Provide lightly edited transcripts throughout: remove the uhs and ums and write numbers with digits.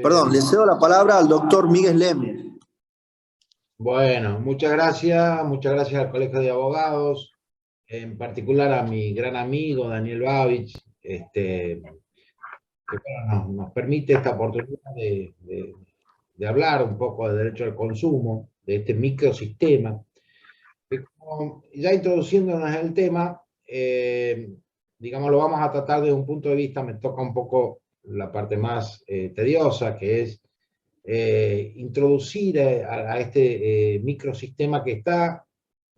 Perdón, le cedo la palabra al doctor Miguel Lem. Bueno, muchas gracias al Colegio de Abogados, en particular a mi gran amigo Daniel Babich, que bueno, nos permite esta oportunidad de hablar un poco de derecho al consumo, de este microsistema, que como ya introduciéndonos en el tema, digamos, lo vamos a tratar desde un punto de vista, me toca un poco la parte más tediosa, que es introducir a este microsistema que está,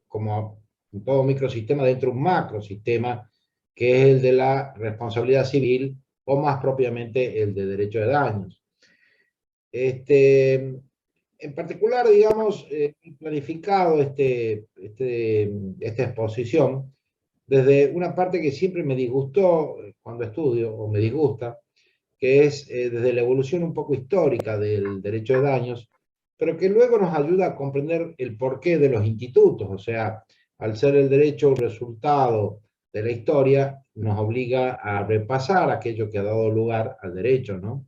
como todo microsistema, dentro de un macrosistema, que es el de la responsabilidad civil, o más propiamente el de derecho de daños. En particular, digamos, he planificado esta exposición desde una parte que siempre me disgustó cuando estudio, o me disgusta, que es desde la evolución un poco histórica del derecho de daños, pero que luego nos ayuda a comprender el porqué de los institutos. O sea, al ser el derecho un resultado de la historia, nos obliga a repasar aquello que ha dado lugar al derecho, ¿no?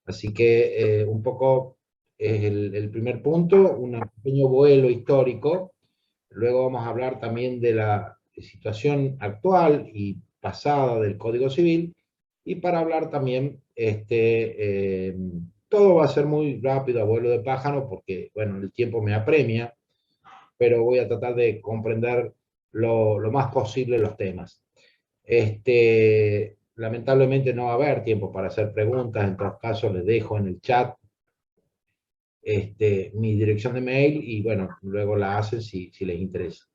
Así que un poco es el primer punto, un pequeño vuelo histórico. Luego vamos a hablar también de la situación actual y pasada del Código Civil, y para hablar también, todo va a ser muy rápido, a vuelo de pájaro, porque, bueno, el tiempo me apremia, pero voy a tratar de comprender lo más posible los temas. Lamentablemente no va a haber tiempo para hacer preguntas, en todo caso les dejo en el chat mi dirección de mail y, bueno, luego la hacen si les interesa.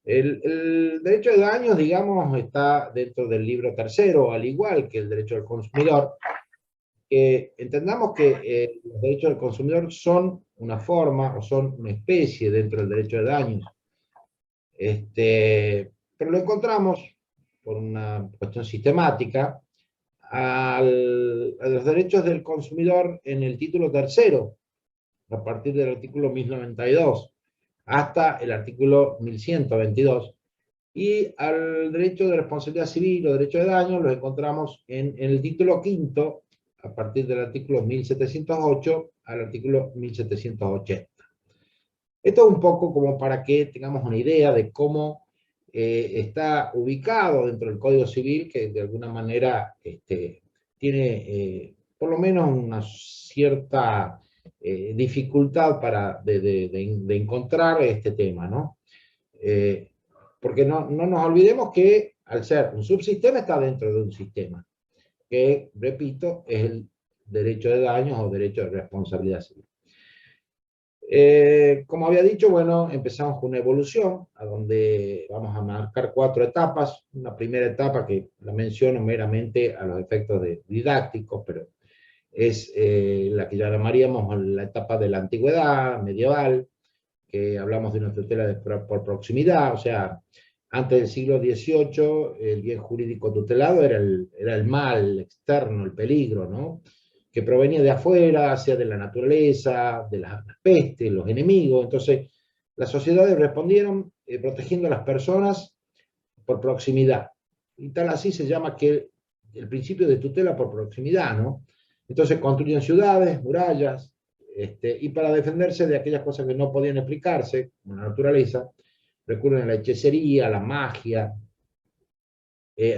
El derecho de daños, digamos, está dentro del libro tercero, al igual que el derecho del consumidor. Entendamos que los derechos del consumidor son una forma o son una especie dentro del derecho de daños. Pero lo encontramos, por una cuestión sistemática, a los derechos del consumidor en el título tercero, a partir del artículo 1092 hasta el artículo 1122, y al derecho de responsabilidad civil o derecho de daño los encontramos en el título quinto, a partir del artículo 1708 al artículo 1780. Esto es un poco como para que tengamos una idea de cómo está ubicado dentro del Código Civil, que de alguna manera tiene por lo menos una cierta dificultad de encontrar este tema, ¿no? Porque no nos olvidemos que al ser un subsistema está dentro de un sistema, que, repito, es el derecho de daños o derecho de responsabilidad civil. Como había dicho, bueno, empezamos con una evolución, a donde vamos a marcar 4 etapas. Una primera etapa que la menciono meramente a los efectos didácticos, pero es la que ya llamaríamos la etapa de la antigüedad medieval, que hablamos de una tutela por proximidad. O sea, antes del siglo XVIII, el bien jurídico tutelado era el mal externo, el peligro, ¿no?, que provenía de afuera, sea de la naturaleza, de las pestes, los enemigos. Entonces, las sociedades respondieron protegiendo a las personas por proximidad. Y tal así se llama que el principio de tutela por proximidad, ¿no? Entonces construyen ciudades, murallas, y para defenderse de aquellas cosas que no podían explicarse, como la naturaleza, recurren a la hechicería, a la magia,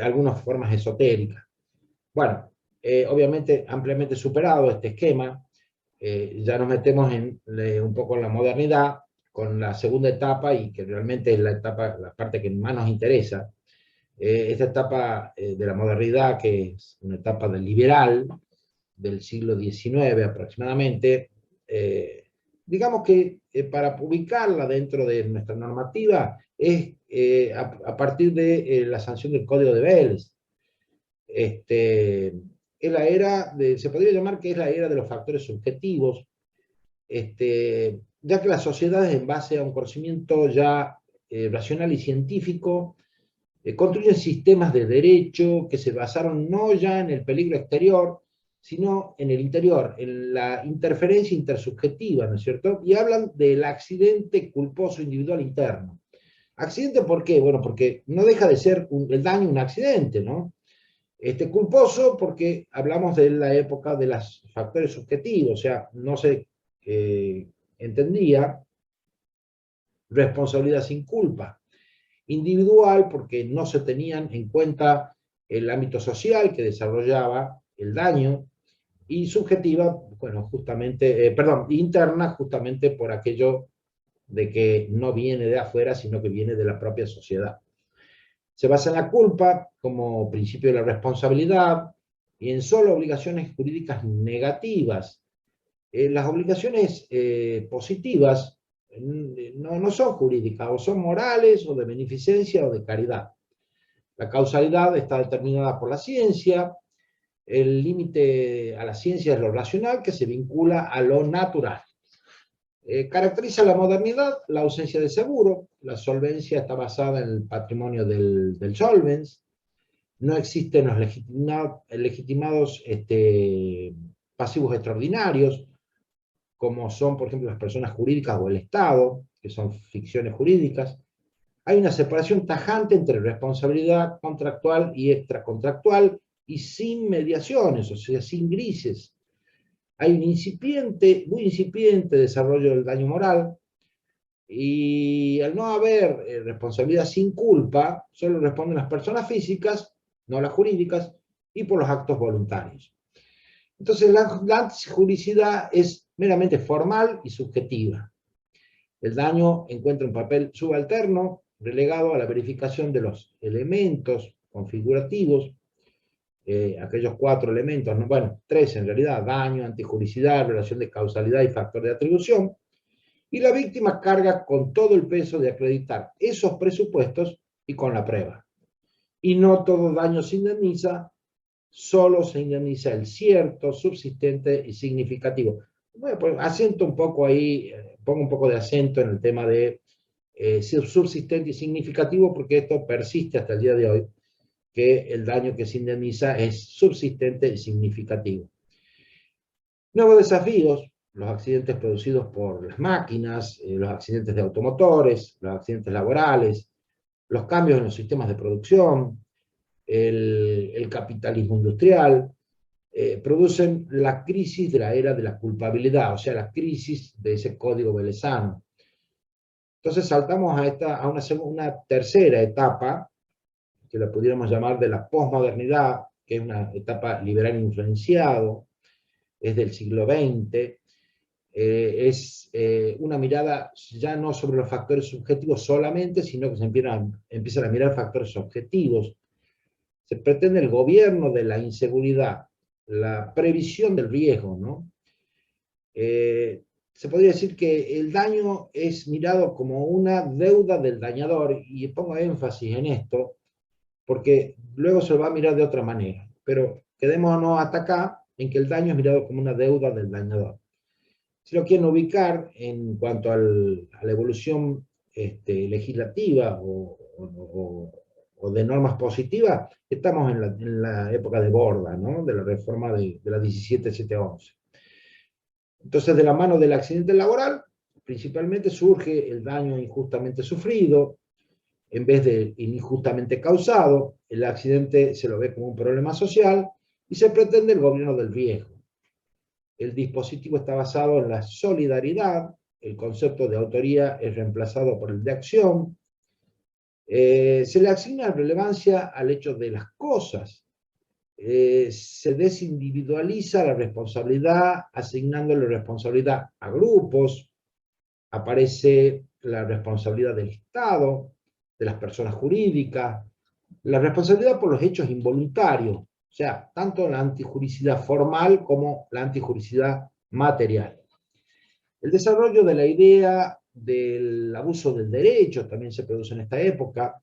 algunas formas esotéricas. Bueno, obviamente ampliamente superado este esquema, ya nos metemos un poco en la modernidad, con la segunda etapa, y que realmente es la parte que más nos interesa. Esta etapa de la modernidad, que es una etapa del liberal, del siglo XIX aproximadamente, digamos que para ubicarla dentro de nuestra normativa es a partir de la sanción del Código de Welles. Es la era se podría llamar que es la era de los factores subjetivos, ya que las sociedades, en base a un conocimiento ya racional y científico, construyen sistemas de derecho que se basaron no ya en el peligro exterior, sino en el interior, en la interferencia intersubjetiva, ¿no es cierto? Y hablan del accidente culposo individual interno. ¿Accidente por qué? Bueno, porque no deja de ser el daño un accidente, ¿no? Culposo porque hablamos de la época de los factores subjetivos, o sea, no se entendía responsabilidad sin culpa. Individual porque no se tenían en cuenta el ámbito social que desarrollaba el daño, y subjetiva, bueno, justamente, perdón, interna, justamente por aquello de que no viene de afuera, sino que viene de la propia sociedad. Se basa en la culpa como principio de la responsabilidad y en solo obligaciones jurídicas negativas. Las obligaciones positivas no son jurídicas, o son morales, o de beneficencia, o de caridad. La causalidad está determinada por la ciencia. El límite a la ciencia es lo racional, que se vincula a lo natural. Caracteriza la modernidad la ausencia de seguro. La solvencia está basada en el patrimonio del solvens. No existen los legitimados pasivos extraordinarios, como son, por ejemplo, las personas jurídicas o el Estado, que son ficciones jurídicas. Hay una separación tajante entre responsabilidad contractual y extracontractual, y sin mediaciones, o sea, sin grises. Hay un muy incipiente desarrollo del daño moral, y al no haber responsabilidad sin culpa, solo responden las personas físicas, no las jurídicas, y por los actos voluntarios. Entonces la antijuricidad es meramente formal y subjetiva. El daño encuentra un papel subalterno, relegado a la verificación de los elementos configurativos, aquellos 4 elementos, ¿no? Bueno, 3 en realidad: daño, antijuricidad, relación de causalidad y factor de atribución, y la víctima carga con todo el peso de acreditar esos presupuestos y con la prueba. Y no todo daño se indemniza, solo se indemniza el cierto, subsistente y significativo. Bueno, pues acento un poco ahí, pongo un poco de acento en el tema de subsistente y significativo, porque esto persiste hasta el día de hoy, que el daño que se indemniza es subsistente y significativo. Nuevos desafíos: los accidentes producidos por las máquinas, los accidentes de automotores, los accidentes laborales, los cambios en los sistemas de producción, el capitalismo industrial, producen la crisis de la era de la culpabilidad, o sea, la crisis de ese código velezano. Entonces saltamos a una tercera etapa, que la pudiéramos llamar de la posmodernidad, que es una etapa liberal influenciado, es del siglo XX, es una mirada ya no sobre los factores subjetivos solamente, sino que se empiezan a mirar factores objetivos. Se pretende el gobierno de la inseguridad, la previsión del riesgo, ¿no? Se podría decir que el daño es mirado como una deuda del dañador, y pongo énfasis en esto, porque luego se lo va a mirar de otra manera, pero quedémonos hasta acá en que el daño es mirado como una deuda del dañador. Si lo quieren ubicar en cuanto a la evolución legislativa o de normas positivas, estamos en la época de Borda, ¿no? De la reforma de la 17711. Entonces, de la mano del accidente laboral, principalmente surge el daño injustamente sufrido, en vez de injustamente causado. El accidente se lo ve como un problema social y se pretende el gobierno del riesgo. El dispositivo está basado en la solidaridad, el concepto de autoría es reemplazado por el de acción, se le asigna relevancia al hecho de las cosas, se desindividualiza la responsabilidad, asignándole responsabilidad a grupos, aparece la responsabilidad del Estado, de las personas jurídicas, la responsabilidad por los hechos involuntarios, o sea, tanto la antijuricidad formal como la antijuricidad material. El desarrollo de la idea del abuso del derecho también se produce en esta época.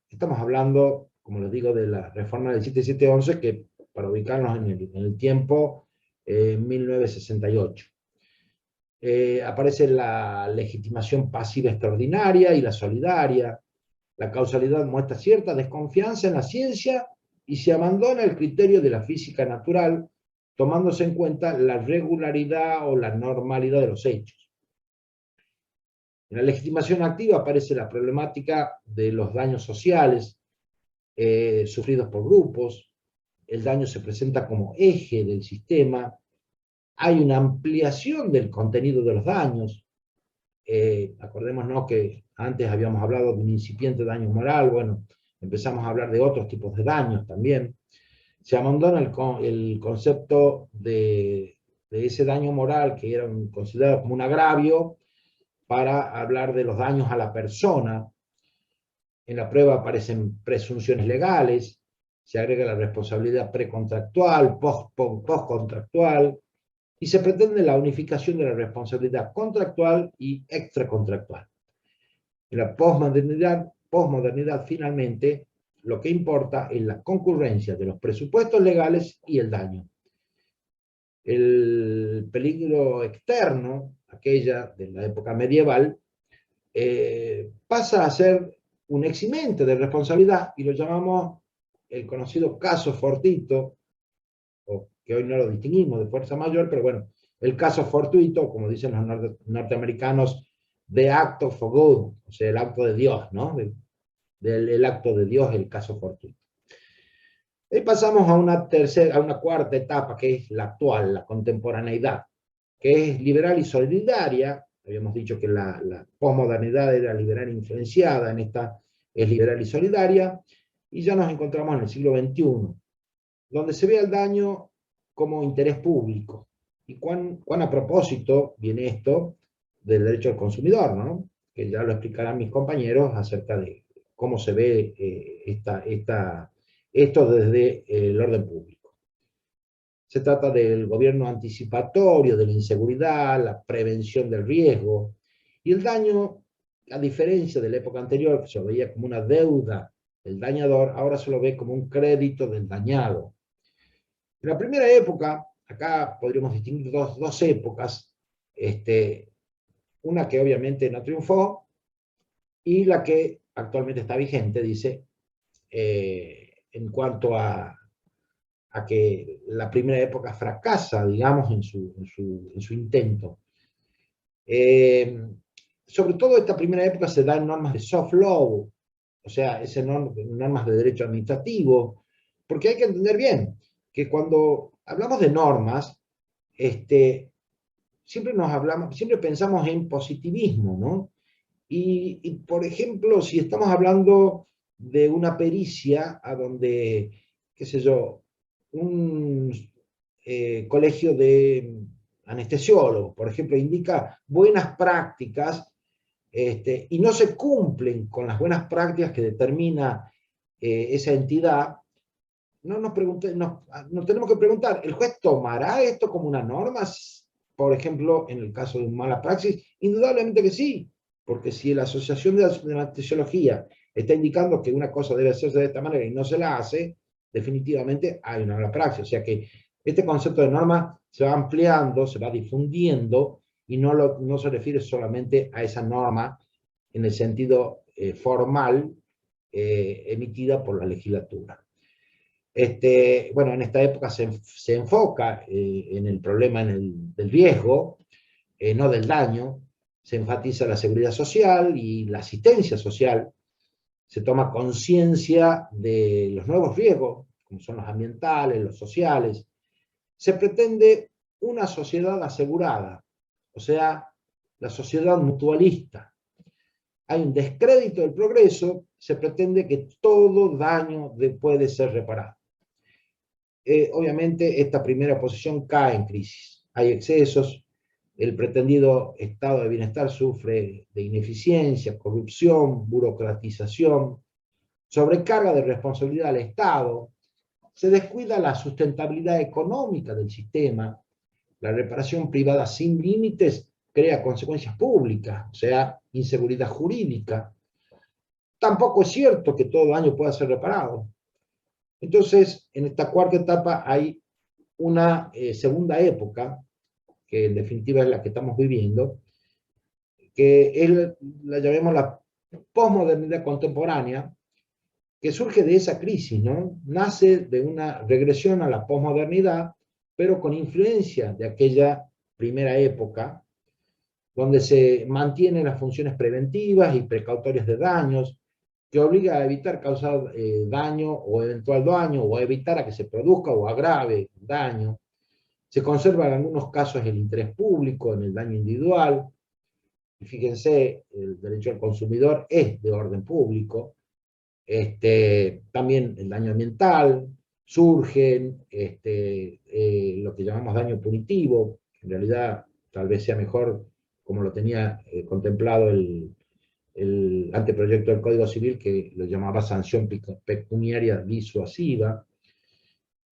Estamos hablando, como les digo, de la reforma del 7711, que para ubicarnos en el tiempo, 1968. Aparece la legitimación pasiva extraordinaria y la solidaria. La causalidad muestra cierta desconfianza en la ciencia y se abandona el criterio de la física natural, tomándose en cuenta la regularidad o la normalidad de los hechos. En la legitimación activa aparece la problemática de los daños sociales, sufridos por grupos, el daño se presenta como eje del sistema, hay una ampliación del contenido de los daños. Acordémonos que antes habíamos hablado de un incipiente daño moral, bueno, empezamos a hablar de otros tipos de daños también. Se abandona el concepto de ese daño moral que era considerado como un agravio para hablar de los daños a la persona. En la prueba aparecen presunciones legales, se agrega la responsabilidad precontractual, postcontractual, y se pretende la unificación de la responsabilidad contractual y extracontractual. En la posmodernidad finalmente, lo que importa es la concurrencia de los presupuestos legales y el daño. El peligro externo, aquella de la época medieval, pasa a ser un eximente de responsabilidad y lo llamamos el conocido caso fortuito, o que hoy no lo distinguimos de fuerza mayor, pero bueno, el caso fortuito, como dicen los norteamericanos, the act of God, o sea, el acto de Dios, ¿no? El acto de Dios, el caso fortuito. Y pasamos a una cuarta etapa, que es la actual, la contemporaneidad, que es liberal y solidaria. Habíamos dicho que la posmodernidad era liberal influenciada, en esta es liberal y solidaria, y ya nos encontramos en el siglo XXI, donde se ve el daño como interés público. Y cuán a propósito viene esto del derecho al consumidor, ¿no? Que ya lo explicarán mis compañeros acerca de cómo se ve esto desde el orden público. Se trata del gobierno anticipatorio, de la inseguridad, la prevención del riesgo, y el daño, a diferencia de la época anterior, que se lo veía como una deuda del dañador, ahora se lo ve como un crédito del dañado. En la primera época, acá podríamos distinguir dos épocas, una que obviamente no triunfó, y la que actualmente está vigente, dice, en cuanto a que la primera época fracasa, digamos, en su intento. Sobre todo esta primera época se da en normas de soft law, o sea, normas de derecho administrativo, porque hay que entender bien que cuando hablamos de normas, siempre pensamos en positivismo, ¿no? Y por ejemplo, si estamos hablando de una pericia a donde, qué sé yo, un colegio de anestesiólogos, por ejemplo, indica buenas prácticas, y no se cumplen con las buenas prácticas que determina esa entidad, nos tenemos que preguntar, ¿el juez tomará esto como una norma? Por ejemplo, en el caso de un mala praxis, indudablemente que sí, porque si la Asociación de la Anestesiología está indicando que una cosa debe hacerse de esta manera y no se la hace, definitivamente hay una mala praxis. O sea que este concepto de norma se va ampliando, se va difundiendo, y no se refiere solamente a esa norma en el sentido formal emitida por la legislatura. Bueno, en esta época se enfoca en el problema del riesgo, no del daño. Se enfatiza la seguridad social y la asistencia social. Se toma conciencia de los nuevos riesgos, como son los ambientales, los sociales. Se pretende una sociedad asegurada, o sea, la sociedad mutualista. Hay un descrédito del progreso, se pretende que todo daño puede ser reparado. Obviamente esta primera posición cae en crisis. Hay excesos, el pretendido estado de bienestar sufre de ineficiencia, corrupción, burocratización, sobrecarga de responsabilidad al Estado, se descuida la sustentabilidad económica del sistema, la reparación privada sin límites crea consecuencias públicas, o sea, inseguridad jurídica. Tampoco es cierto que todo daño pueda ser reparado. Entonces, en esta cuarta etapa hay una segunda época, que en definitiva es la que estamos viviendo, que la llamemos la posmodernidad contemporánea, que surge de esa crisis, ¿no? Nace de una regresión a la posmodernidad, pero con influencia de aquella primera época, donde se mantienen las funciones preventivas y precautorias de daños, que obliga a evitar causar daño o eventual daño, o a evitar a que se produzca o agrave daño. Se conserva en algunos casos el interés público en el daño individual. Y fíjense, el derecho al consumidor es de orden público. También el daño ambiental, surgen lo que llamamos daño punitivo, que en realidad tal vez sea mejor como lo tenía contemplado el anteproyecto del Código Civil, que lo llamaba sanción pecuniaria disuasiva.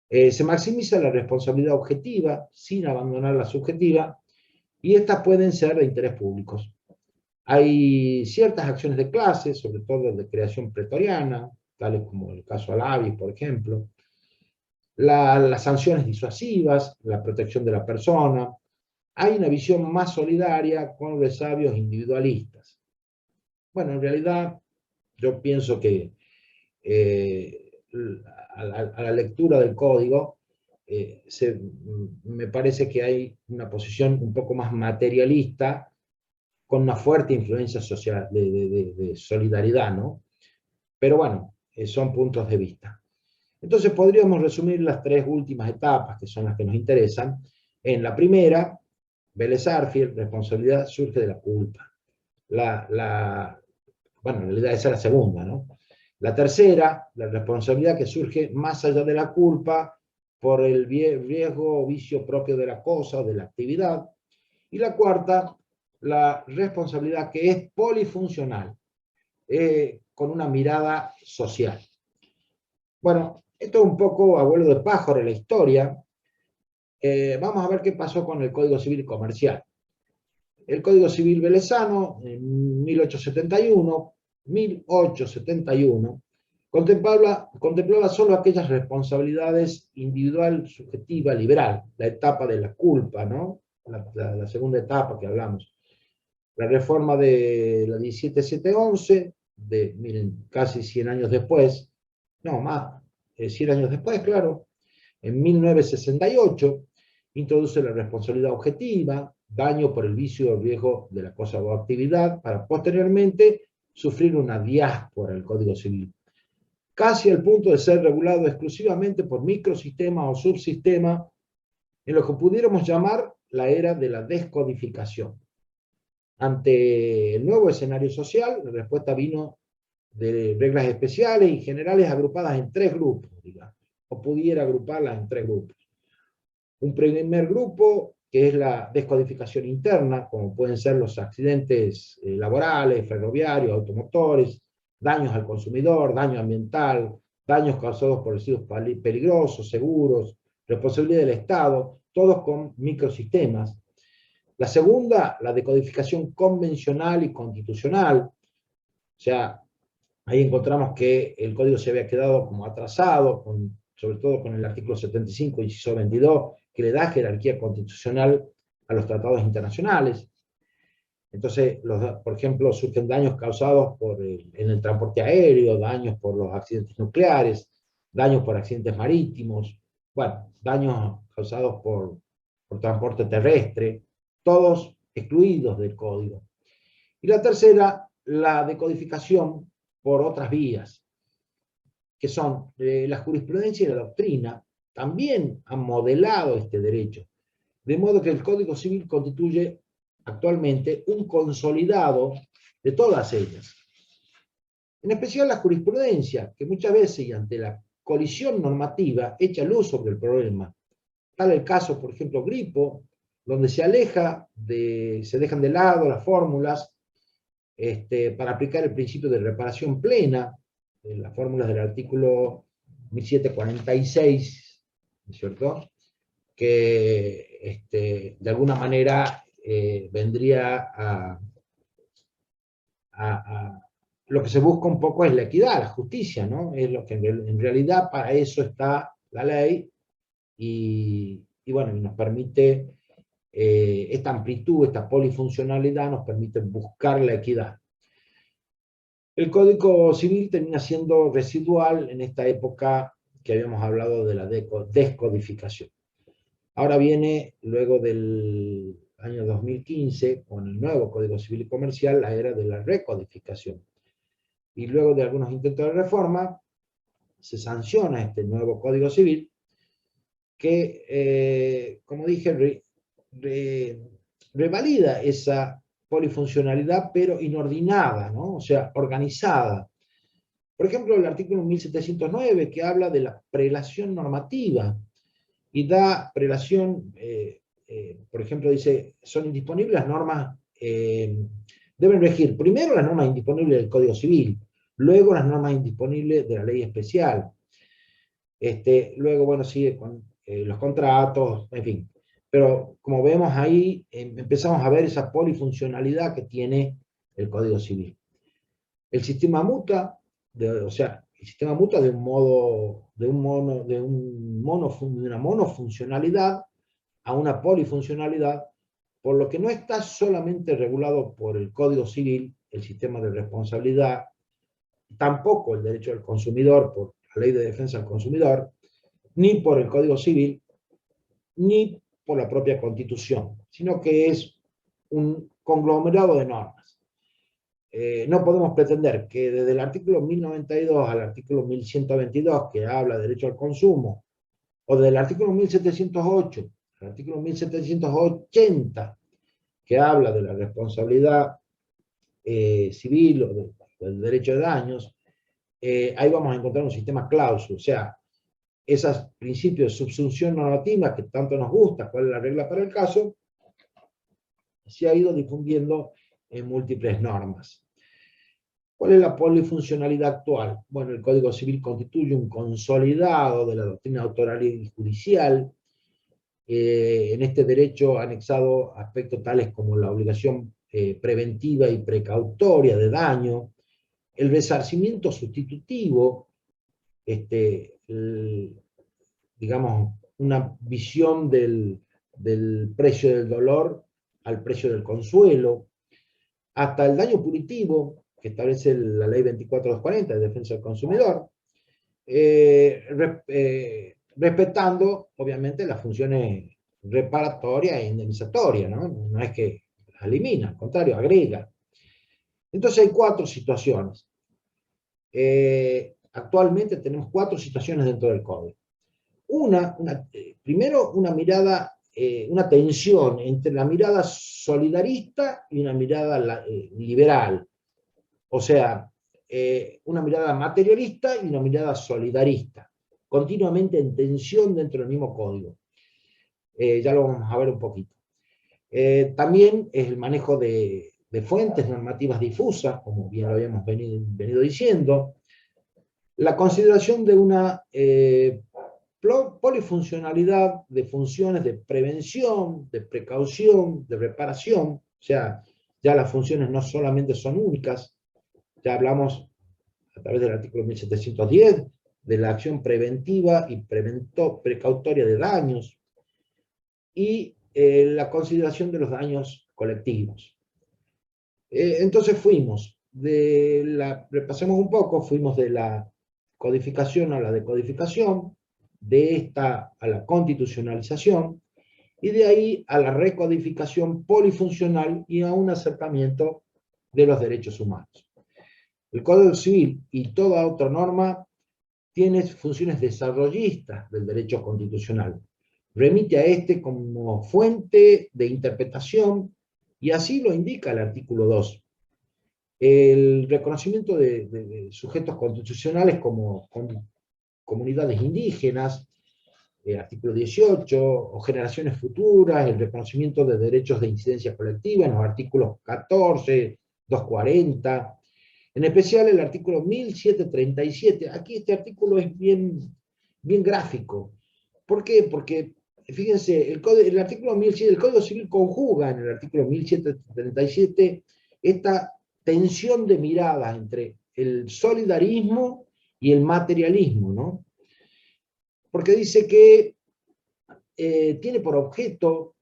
Se maximiza la responsabilidad objetiva sin abandonar la subjetiva, y estas pueden ser de interés públicos. Hay ciertas acciones de clase, sobre todo de creación pretoriana, tales como el caso Alavi, por ejemplo, las sanciones disuasivas, la protección de la persona. Hay una visión más solidaria con los sabios individualistas. Bueno, en realidad yo pienso que a la lectura del código me parece que hay una posición un poco más materialista, con una fuerte influencia social, de solidaridad, ¿no? Pero bueno, son puntos de vista. Entonces podríamos resumir las tres últimas etapas, que son las que nos interesan. En la primera, Vélez Sarsfield, responsabilidad surge de la culpa. Bueno, en realidad esa es la segunda, ¿no? La tercera, la responsabilidad que surge más allá de la culpa por el riesgo o vicio propio de la cosa o de la actividad. Y la cuarta, la responsabilidad que es polifuncional, con una mirada social. Bueno, esto es un poco abuelo de pájaro en la historia. Vamos a ver qué pasó con el Código Civil Comercial. El Código Civil Velezano, en 1871, contemplaba solo aquellas responsabilidades individual, subjetiva, liberal, la etapa de la culpa, ¿no? La segunda etapa que hablamos. La reforma de la 17711, miren, casi 100 años después, no más, 100 años después, claro, en 1968, introduce la responsabilidad objetiva, daño por el vicio o riesgo de la cosa o actividad, para posteriormente sufrir una diáspora del Código Civil, casi al punto de ser regulado exclusivamente por microsistemas o subsistemas, en lo que pudiéramos llamar la era de la descodificación. Ante el nuevo escenario social, la respuesta vino de reglas especiales y generales agrupadas en tres grupos, digamos, o pudiera agruparlas en tres grupos. Un primer grupo, que es la descodificación interna, como pueden ser los accidentes laborales, ferroviarios, automotores, daños al consumidor, daño ambiental, daños causados por residuos peligrosos, seguros, responsabilidad del Estado, todos con microsistemas. La segunda, la decodificación convencional y constitucional. O sea, ahí encontramos que el código se había quedado como atrasado, sobre todo con el artículo 75, inciso 22, que le da jerarquía constitucional a los tratados internacionales. Entonces, por ejemplo, surgen daños causados en el transporte aéreo, daños por los accidentes nucleares, daños por accidentes marítimos, bueno, daños causados por transporte terrestre, todos excluidos del código. Y la tercera, la decodificación por otras vías, que son la jurisprudencia y la doctrina, también han modelado este derecho, de modo que el Código Civil constituye actualmente un consolidado de todas ellas. En especial la jurisprudencia, que muchas veces, y ante la colisión normativa, echa luz sobre el problema. Tal el caso, por ejemplo, Grippo, donde se dejan de lado las fórmulas para aplicar el principio de reparación plena, las fórmulas del artículo 1746, ¿no es cierto?, que de alguna manera vendría lo que se busca un poco es la equidad, la justicia, ¿no? Es lo que en realidad para eso está la ley, y bueno, y nos permite, esta amplitud, esta polifuncionalidad nos permite buscar la equidad. El Código Civil termina siendo residual en esta época que habíamos hablado de la descodificación. Ahora viene, luego del año 2015, con el nuevo Código Civil y Comercial, la era de la recodificación. y luego de algunos intentos de reforma, se sanciona este nuevo Código Civil que, como dije, revalida esa polifuncionalidad, pero inordinada, ¿no? O sea, organizada. Por ejemplo, el artículo 1709, que habla de la prelación normativa, y da prelación, por ejemplo, dice, son indisponibles las normas, deben regir primero las normas indisponibles del Código Civil, luego las normas indisponibles de la ley especial. Luego, bueno, sigue con los contratos, en fin. Pero como vemos ahí, empezamos a ver esa polifuncionalidad que tiene el Código Civil. El sistema muta, o sea, el sistema muta de una monofuncionalidad a una polifuncionalidad, por lo que no está solamente regulado por el Código Civil, el sistema de responsabilidad, tampoco el derecho del consumidor por la Ley de Defensa del Consumidor, ni por el Código Civil, ni por la propia Constitución, sino que es un conglomerado de normas. No podemos pretender que desde el artículo 1092 al artículo 1122, que habla de derecho al consumo, o del artículo 1708 al artículo 1780, que habla de la responsabilidad civil o del derecho de daños, ahí vamos a encontrar un sistema cláusul, o sea, esos principios de subsunción normativa que tanto nos gusta, cuál es la regla para el caso, se ha ido difundiendo en múltiples normas. ¿Cuál es la polifuncionalidad actual? Bueno, el Código Civil constituye un consolidado de la doctrina autoral y judicial. En este derecho anexado aspectos tales como la obligación preventiva y precautoria de daño, el resarcimiento sustitutivo, digamos, una visión del precio del dolor al precio del consuelo, hasta el daño punitivo, que establece la ley 24240 de defensa del consumidor, respetando, obviamente, las funciones reparatorias e indemnizatorias, ¿no? No es que las elimina, al contrario, agrega. Entonces hay 4 situaciones. Actualmente tenemos 4 situaciones dentro del código. Primero, una mirada, una tensión entre la mirada solidarista y una mirada liberal. O sea, una mirada materialista y una mirada solidarista, continuamente en tensión dentro del mismo código. Ya lo vamos a ver un poquito. También es el manejo de fuentes normativas difusas, como bien lo habíamos venido diciendo, la consideración de una polifuncionalidad de funciones de prevención, de precaución, de reparación, o sea, ya las funciones no solamente son únicas, ya hablamos a través del artículo 1710 de la acción preventiva y precautoria de daños y la consideración de los daños colectivos. Entonces repasemos un poco, fuimos de la codificación a la decodificación, de esta a la constitucionalización, y de ahí a la recodificación polifuncional y a un acercamiento de los derechos humanos. El Código Civil y toda otra norma tiene funciones desarrollistas del derecho constitucional. Remite a este como fuente de interpretación y así lo indica el artículo 2. El reconocimiento de sujetos constitucionales como comunidades indígenas, artículo 18, o generaciones futuras, el reconocimiento de derechos de incidencia colectiva en los artículos 14, 240, en especial el artículo 1737. Aquí este artículo es bien gráfico. ¿Por qué? Porque, fíjense, el artículo 1700, el Código Civil conjuga en el artículo 1737 esta tensión de miradas entre el solidarismo y el materialismo, ¿no? Porque dice que tiene por objeto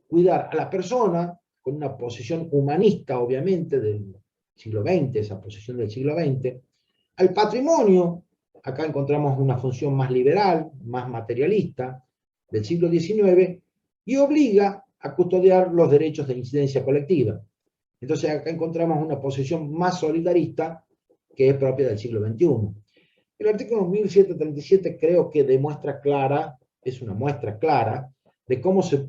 cuidar a la persona con una posición humanista, obviamente, del siglo XX, esa posición del siglo XX, al patrimonio, acá encontramos una función más liberal, más materialista, del siglo XIX, y obliga a custodiar los derechos de incidencia colectiva. Entonces acá encontramos una posición más solidarista que es propia del siglo XXI. El artículo 1737 creo que es una muestra clara de cómo se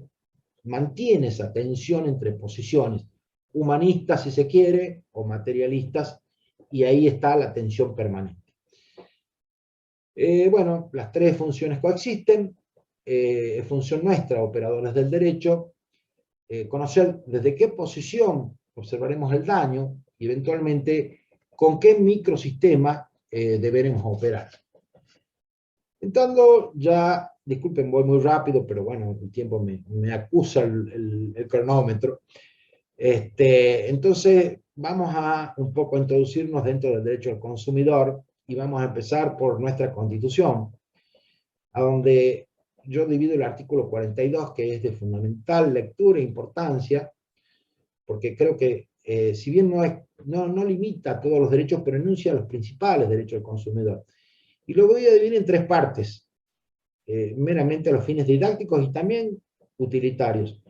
mantiene esa tensión entre posiciones humanistas, si se quiere, o materialistas, y ahí está la tensión permanente. Bueno, las tres funciones coexisten. Es función nuestra, operadores del derecho, conocer desde qué posición observaremos el daño y eventualmente con qué microsistema deberemos operar. Entrando ya, disculpen, voy muy rápido, pero bueno, el tiempo me acusa el cronómetro. Entonces, vamos a un poco introducirnos dentro del derecho al consumidor y vamos a empezar por nuestra Constitución, a donde yo divido el artículo 42, que es de fundamental lectura e importancia, porque creo que si bien no limita todos los derechos, pero enuncia los principales derechos del consumidor. Y lo voy a dividir en tres partes, meramente a los fines didácticos y también utilitarios.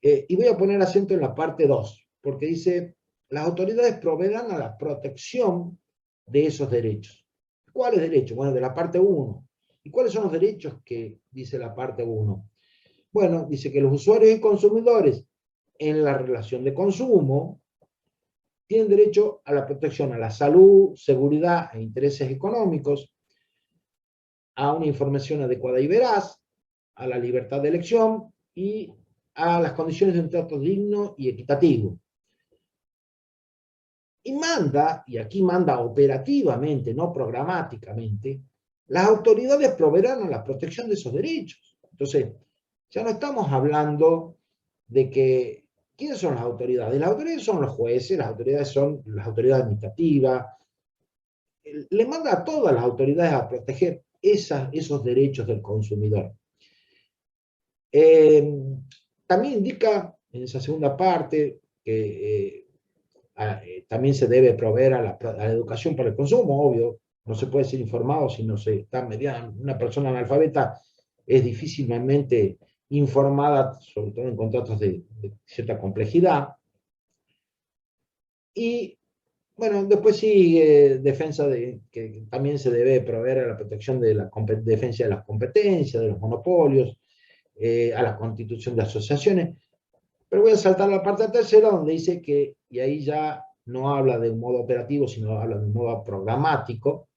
Y voy a poner acento en la parte 2, porque dice, las autoridades proveerán a la protección de esos derechos. ¿Cuáles derechos? Bueno, de la parte 1. ¿Y cuáles son los derechos que dice la parte 1? Bueno, dice que los usuarios y consumidores en la relación de consumo tienen derecho a la protección a la salud, seguridad e intereses económicos, a una información adecuada y veraz, a la libertad de elección y a las condiciones de un trato digno y equitativo. Y aquí manda operativamente, no programáticamente, las autoridades proveerán a la protección de esos derechos. Entonces, ya no estamos hablando de que, ¿quiénes son las autoridades? Las autoridades son los jueces, las autoridades son las autoridades administrativas. Le manda a todas las autoridades a proteger esos derechos del consumidor. También indica en esa segunda parte que también se debe proveer a la educación para el consumo, obvio. No se puede ser informado si no se está mediando. Una persona analfabeta es difícilmente informada, sobre todo en contratos de cierta complejidad. Y bueno, después sigue defensa que también se debe proveer a la protección de la defensa de las competencias, de los monopolios, a la constitución de asociaciones. Pero voy a saltar a la parte tercera donde dice que, y ahí ya no habla de un modo operativo, sino habla de un modo programático,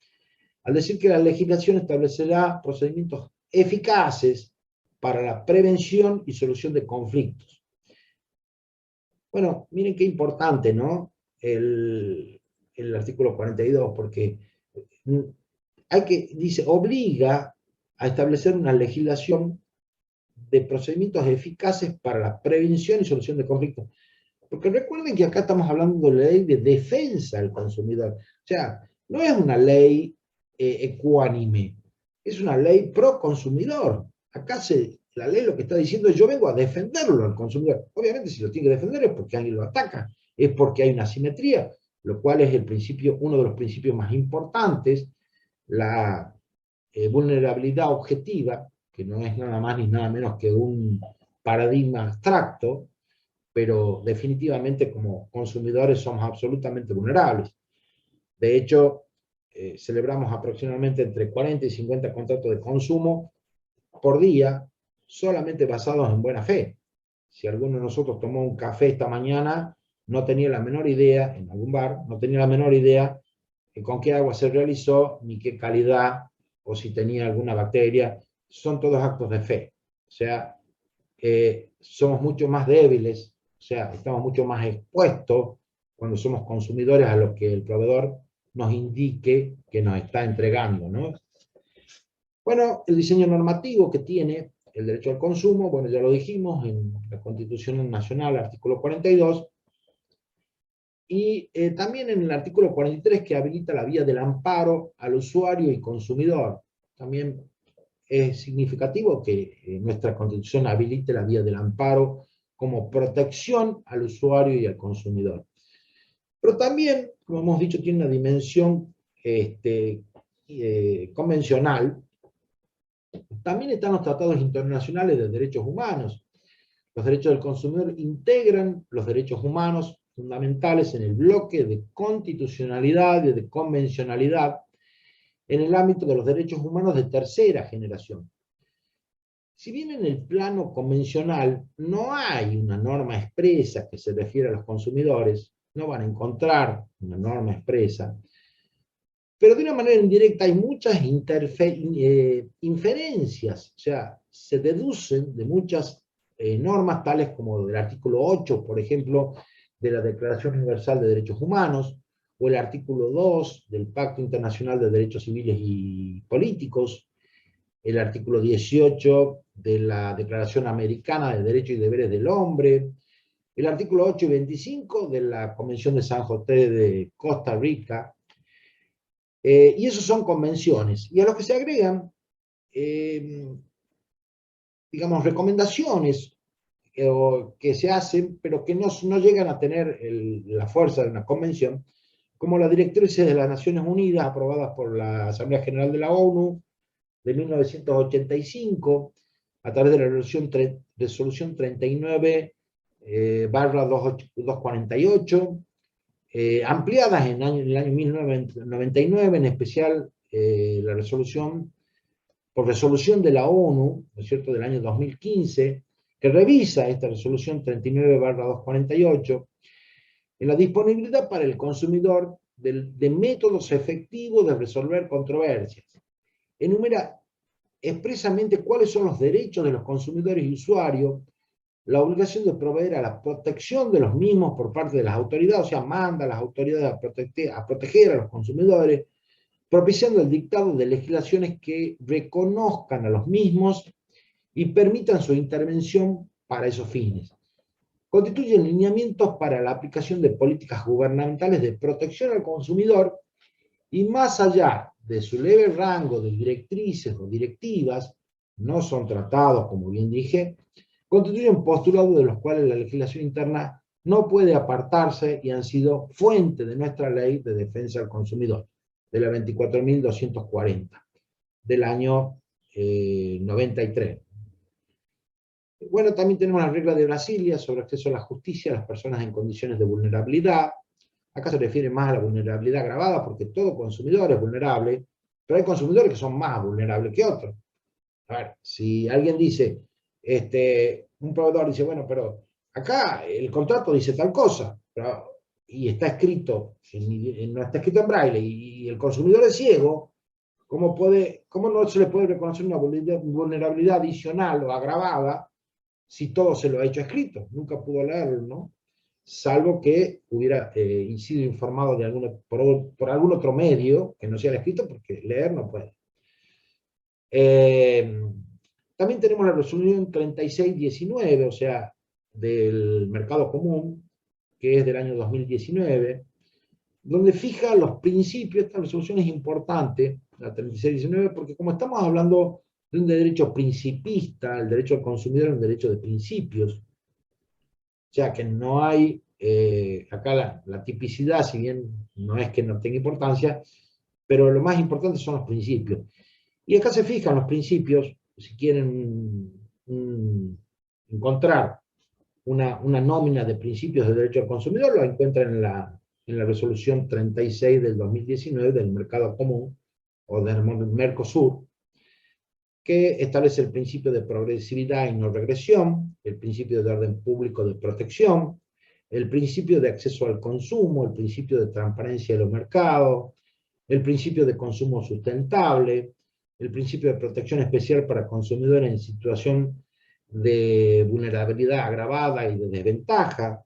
al decir que la legislación establecerá procedimientos eficaces para la prevención y solución de conflictos. Bueno, miren qué importante, ¿no? El artículo 42, porque dice, obliga a establecer una legislación de procedimientos eficaces para la prevención y solución de conflictos. Porque recuerden que acá estamos hablando de la ley de defensa del consumidor. O sea, no es una ley ecuánime, es una ley pro consumidor. Acá la ley lo que está diciendo es yo vengo a defenderlo al consumidor. Obviamente si lo tiene que defender es porque alguien lo ataca, es porque hay una asimetría, lo cual es uno de los principios más importantes, la vulnerabilidad objetiva, que no es nada más ni nada menos que un paradigma abstracto, pero definitivamente como consumidores somos absolutamente vulnerables. De hecho, celebramos aproximadamente entre 40 y 50 contratos de consumo por día, solamente basados en buena fe. Si alguno de nosotros tomó un café esta mañana, no tenía la menor idea, en algún bar, no tenía la menor idea con qué agua se realizó, ni qué calidad, o si tenía alguna bacteria. Son todos actos de fe. O sea, somos mucho más débiles, o sea, estamos mucho más expuestos cuando somos consumidores a lo que el proveedor nos indique que nos está entregando, ¿no? Bueno, el diseño normativo que tiene el derecho al consumo, bueno, ya lo dijimos en la Constitución Nacional, artículo 42, y también en el artículo 43 que habilita la vía del amparo al usuario y consumidor. También es significativo que nuestra Constitución habilite la vía del amparo como protección al usuario y al consumidor. Pero también, como hemos dicho, tiene una dimensión convencional. También están los tratados internacionales de derechos humanos. Los derechos del consumidor integran los derechos humanos fundamentales en el bloque de constitucionalidad y de convencionalidad en el ámbito de los derechos humanos de tercera generación. Si bien en el plano convencional no hay una norma expresa que se refiere a los consumidores, no van a encontrar una norma expresa, pero de una manera indirecta hay muchas inferencias, o sea, se deducen de muchas normas tales como del artículo 8, por ejemplo, de la Declaración Universal de Derechos Humanos, o el artículo 2 del Pacto Internacional de Derechos Civiles y Políticos, el artículo 18 de la Declaración Americana de Derechos y Deberes del Hombre, el artículo 8 y 25 de la Convención de San José de Costa Rica, y esos son convenciones, y a los que se agregan, digamos, recomendaciones que se hacen, pero que no llegan a tener la fuerza de una convención, como las directrices de las Naciones Unidas aprobadas por la Asamblea General de la ONU de 1985, a través de la resolución 39 248, ampliadas en el año 1999, en especial la resolución, por resolución de la ONU, ¿no es cierto?, del año 2015, que revisa esta resolución 39/248, en la disponibilidad para el consumidor de métodos efectivos de resolver controversias. Enumera expresamente cuáles son los derechos de los consumidores y usuarios, la obligación de proveer a la protección de los mismos por parte de las autoridades, o sea, manda a las autoridades a proteger a los consumidores, propiciando el dictado de legislaciones que reconozcan a los mismos y permitan su intervención para esos fines. Constituyen lineamientos para la aplicación de políticas gubernamentales de protección al consumidor y más allá de su leve rango de directrices o directivas, no son tratados, como bien dije, constituyen postulados de los cuales la legislación interna no puede apartarse y han sido fuente de nuestra ley de defensa del consumidor, de la 24.240, del año 93. Bueno, también tenemos la regla de Brasilia sobre acceso a la justicia a las personas en condiciones de vulnerabilidad. Acá se refiere más a la vulnerabilidad agravada, porque todo consumidor es vulnerable, pero hay consumidores que son más vulnerables que otros. A ver, si alguien dice, un proveedor dice, bueno, pero acá el contrato dice tal cosa, y está escrito, no está escrito en braille, y el consumidor es ciego, ¿cómo no se le puede reconocer una vulnerabilidad adicional o agravada si todo se lo ha hecho escrito? Nunca pudo leerlo, ¿no? Salvo que hubiera sido informado de por algún otro medio que no sea el escrito, porque leer no puede. También tenemos la resolución 3619, o sea, del mercado común, que es del año 2019, donde fija los principios. Esta resolución es importante, la 3619, porque como estamos hablando de un derecho principista, el derecho al consumidor es un derecho de principios, o sea que no hay, acá la tipicidad, si bien no es que no tenga importancia, pero lo más importante son los principios. Y acá se fijan los principios, si quieren encontrar una nómina de principios de derecho al consumidor, lo encuentran en la resolución 36 del 2019 del Mercado Común, o del Mercosur, que establece el principio de progresividad y no regresión, el principio de orden público de protección, el principio de acceso al consumo, el principio de transparencia de los mercados, el principio de consumo sustentable, el principio de protección especial para consumidores en situación de vulnerabilidad agravada y de desventaja,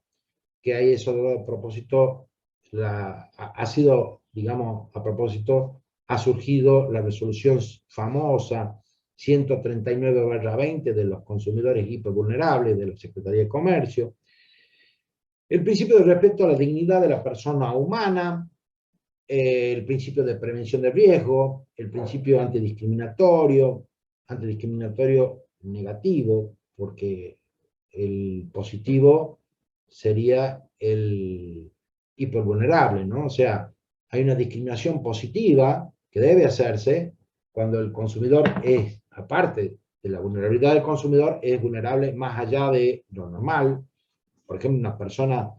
que ahí eso a propósito, ha sido, digamos, a propósito, ha surgido la resolución famosa 139/20 de los consumidores hipervulnerables de la Secretaría de Comercio, el principio de respeto a la dignidad de la persona humana, el principio de prevención de riesgo, el principio antidiscriminatorio negativo, porque el positivo sería el hipervulnerable, ¿no? O sea, hay una discriminación positiva que debe hacerse cuando el consumidor es, aparte de la vulnerabilidad del consumidor, es vulnerable más allá de lo normal. Por ejemplo, una persona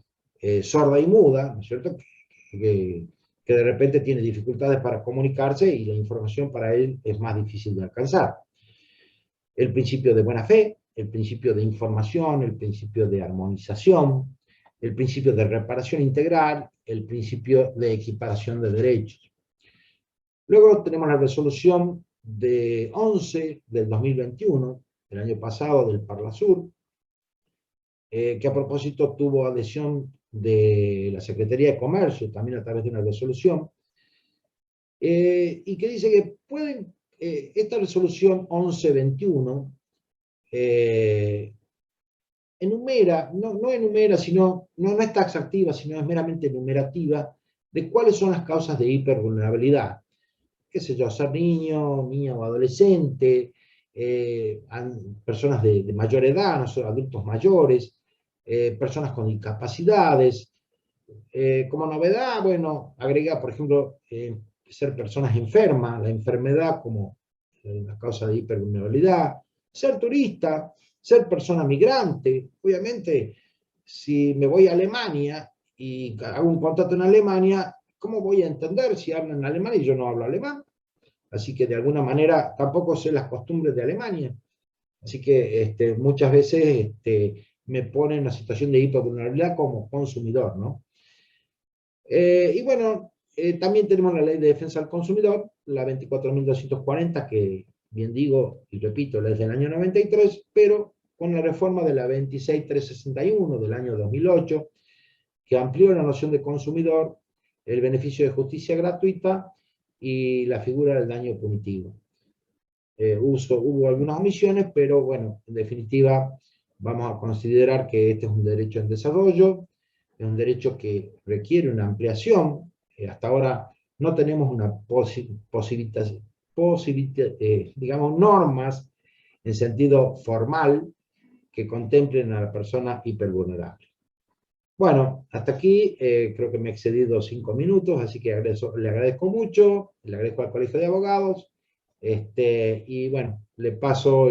sorda y muda, ¿no es cierto?, que de repente tiene dificultades para comunicarse y la información para él es más difícil de alcanzar. El principio de buena fe, el principio de información, el principio de armonización, el principio de reparación integral, el principio de equiparación de derechos. Luego tenemos la resolución de 11 del 2021, el año pasado, del Parlasur, que a propósito tuvo adhesión de la Secretaría de Comercio, también a través de una resolución, y que dice que pueden, esta resolución 1121 enumera, no enumera, sino, no es taxativa, sino es meramente enumerativa de cuáles son las causas de hipervulnerabilidad. Qué sé yo, ser niño, niña o adolescente, personas de mayor edad, no solo adultos mayores, personas con discapacidades. Como novedad, bueno, agrega, por ejemplo, ser personas enfermas, la enfermedad como la causa de hipervulnerabilidad, ser turista, ser persona migrante. Obviamente, si me voy a Alemania y hago un contrato en Alemania, ¿cómo voy a entender si hablan alemán y yo no hablo alemán? Así que de alguna manera tampoco sé las costumbres de Alemania. Así que muchas veces me pone en una situación de hipervulnerabilidad como consumidor, ¿no? Y bueno, también tenemos la Ley de Defensa del Consumidor, la 24.240, que bien digo y repito, la es del año 93, pero con la reforma de la 26.361 del año 2008, que amplió la noción de consumidor, el beneficio de justicia gratuita y la figura del daño punitivo. Hubo algunas omisiones, pero bueno, en definitiva vamos a considerar que este es un derecho en desarrollo, es un derecho que requiere una ampliación. Hasta ahora no tenemos una digamos, normas en sentido formal que contemplen a la persona hipervulnerable. Bueno, hasta aquí creo que me he excedido 5 minutos, así que le agradezco mucho, le agradezco al Colegio de Abogados, y bueno, le paso